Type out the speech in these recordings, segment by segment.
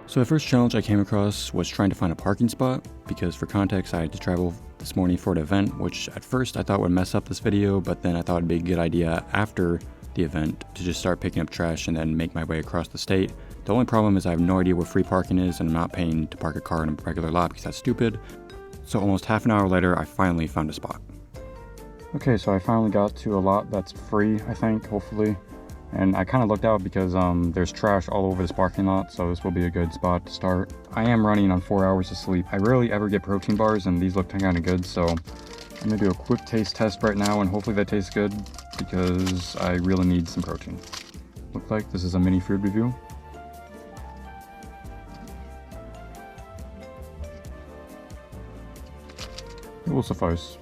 So the first challenge I came across was trying to find a parking spot, because for context I had to travel this morning for an event, which at first I thought would mess up this video, but then I thought it'd be a good idea after the event to just start picking up trash and then make my way across the state. The only problem is I have no idea where free parking is, and I'm not paying to park a car in a regular lot because that's stupid. So almost half an hour later, I finally found a spot. Okay, so I finally got to a lot that's free, I think, hopefully. And I kind of looked out because there's trash all over this parking lot, so this will be a good spot to start. I am running on 4 hours of sleep. I rarely ever get protein bars, and these look kind of good, so I'm gonna do a quick taste test right now, and hopefully that tastes good because I really need some protein. Looks like this is a mini food review. It will suffice.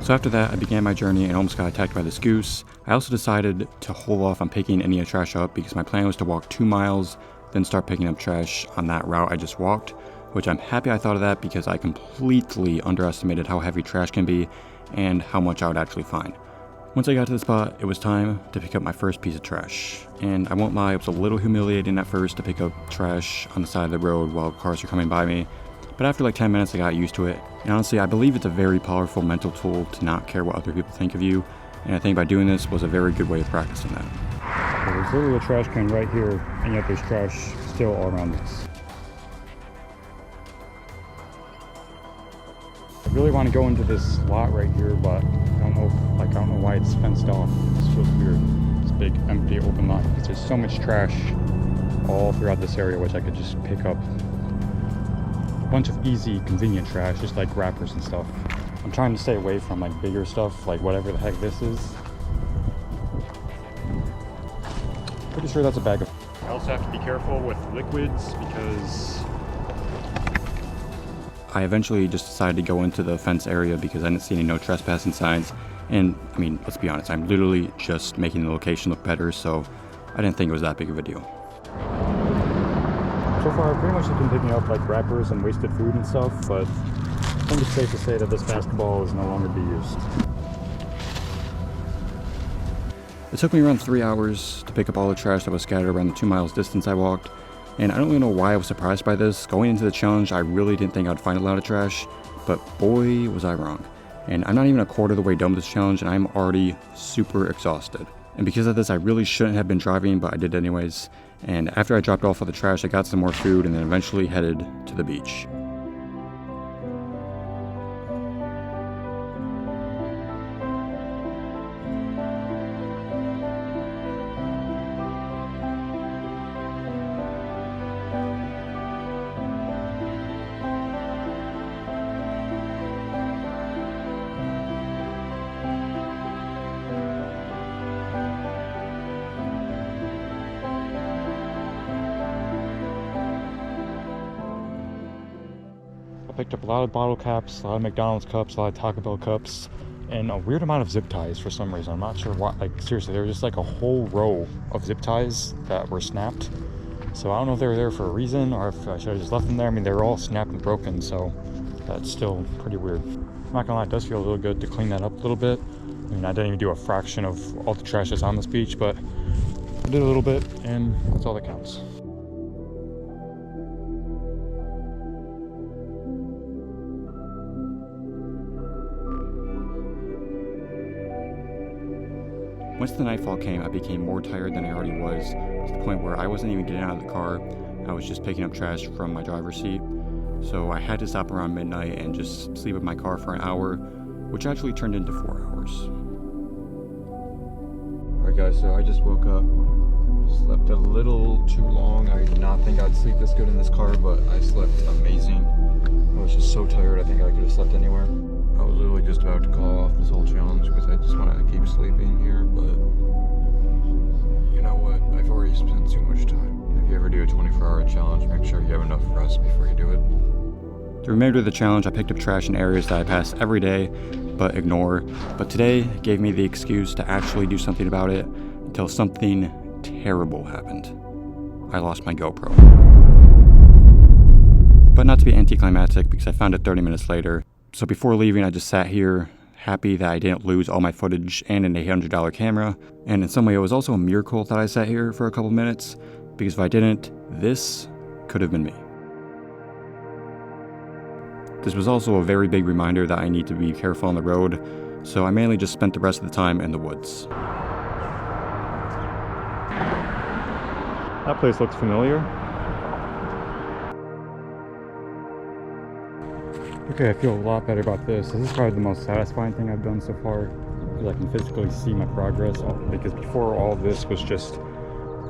So after that, I began my journey and almost got attacked by this goose. I also decided to hold off on picking any trash up because my plan was to walk 2 miles, then start picking up trash on that route I just walked, which I'm happy I thought of that because I completely underestimated how heavy trash can be and how much I would actually find. Once I got to the spot, it was time to pick up my first piece of trash. And I won't lie, it was a little humiliating at first to pick up trash on the side of the road while cars are coming by me. But after like 10 minutes, I got used to it. And honestly, I believe it's a very powerful mental tool to not care what other people think of you. And I think by doing this was a very good way of practicing that. So there's literally a trash can right here, and yet there's trash still all around this. I really want to go into this lot right here, but I don't know why it's fenced off. This feels weird. This big, empty, open lot, because there's so much trash all throughout this area, which I could just pick up. Bunch of easy, convenient trash, just like wrappers and stuff. I'm trying to stay away from like bigger stuff, like whatever the heck this is. Pretty sure that's a bag of... I also have to be careful with liquids because... I eventually just decided to go into the fence area because I didn't see any no trespassing signs. And I mean, let's be honest, I'm literally just making the location look better, so I didn't think it was that big of a deal. So far, I've pretty much just been picking up like wrappers and wasted food and stuff, but I think it's safe to say that this basketball is no longer to be used. It took me around 3 hours to pick up all the trash that was scattered around the 2 miles distance I walked, and I don't really know why I was surprised by this. Going into the challenge, I really didn't think I'd find a lot of trash, but boy was I wrong. And I'm not even a quarter of the way done with this challenge, and I'm already super exhausted. And because of this, I really shouldn't have been driving, but I did anyways. And after I dropped off all the trash, I got some more food and then eventually headed to the beach. I picked up a lot of bottle caps, a lot of McDonald's cups, a lot of Taco Bell cups, and a weird amount of zip ties for some reason. I'm not sure why. Like, seriously, there was just like a whole row of zip ties that were snapped. So I don't know if they were there for a reason or if I should have just left them there. I mean, they were all snapped and broken, so that's still pretty weird. I'm not gonna lie, it does feel a little good to clean that up a little bit. I mean, I didn't even do a fraction of all the trash that's on this beach, but I did a little bit, and that's all that counts. Once the nightfall came, I became more tired than I already was, to the point where I wasn't even getting out of the car. I was just picking up trash from my driver's seat. So I had to stop around midnight and just sleep in my car for an hour, which actually turned into 4 hours. Alright guys, so I just woke up. Slept a little too long. I did not think I'd sleep this good in this car, but I slept amazing. I was just so tired, I think I could have slept anywhere. I was literally just about to call off this whole challenge because I just want to keep sleeping here, but you know what? I've already spent too much time. If you ever do a 24-hour challenge, make sure you have enough rest before you do it. The remainder of the challenge, I picked up trash in areas that I pass every day, but ignore. But today gave me the excuse to actually do something about it until something terrible happened. I lost my GoPro. But not to be anticlimactic because I found it 30 minutes later. So before leaving, I just sat here, happy that I didn't lose all my footage and an $800 camera. And in some way, it was also a miracle that I sat here for a couple minutes, because if I didn't, this could have been me. This was also a very big reminder that I need to be careful on the road, so I mainly just spent the rest of the time in the woods. That place looks familiar. Okay, I feel a lot better about this. This is probably the most satisfying thing I've done so far, because I can physically see my progress, because before all of this was just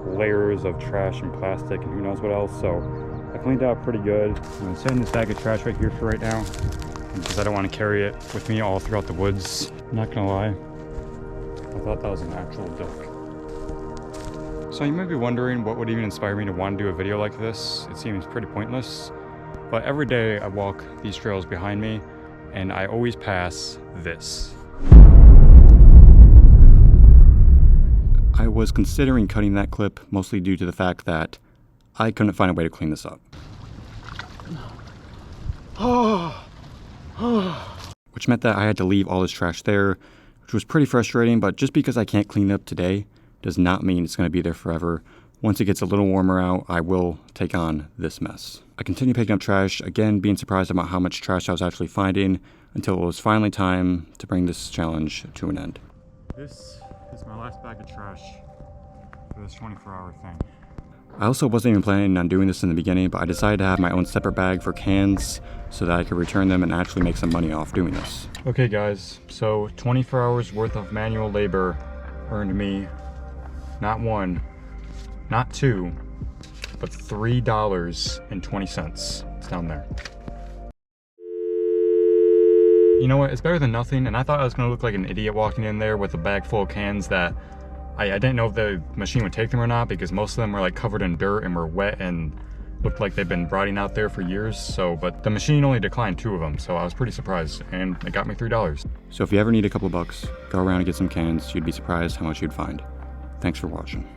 layers of trash and plastic and who knows what else. So I cleaned out pretty good. I'm setting this bag of trash right here for right now, because I don't want to carry it with me all throughout the woods. I'm not gonna lie, I thought that was an actual duck. So you might be wondering what would even inspire me to want to do a video like this. It seems pretty pointless, but every day I walk these trails behind me and I always pass this. I was considering cutting that clip mostly due to the fact that I couldn't find a way to clean this up. Which meant that I had to leave all this trash there, which was pretty frustrating, but just because I can't clean it up today does not mean it's going to be there forever. Once it gets a little warmer out, I will take on this mess. I continued picking up trash, again being surprised about how much trash I was actually finding, until it was finally time to bring this challenge to an end. This is my last bag of trash for this 24-hour thing. I also wasn't even planning on doing this in the beginning, but I decided to have my own separate bag for cans so that I could return them and actually make some money off doing this. Okay guys, so 24 hours worth of manual labor earned me not one, not two, but $3.20. It's down there. You know what, it's better than nothing, and I thought I was gonna look like an idiot walking in there with a bag full of cans that I didn't know if the machine would take them or not, because most of them were like covered in dirt and were wet and looked like they've been rotting out there for years. So, but the machine only declined 2 of them, so I was pretty surprised, and it got me $3. So if you ever need a couple bucks, go around and get some cans. You'd be surprised how much you'd find. Thanks for watching.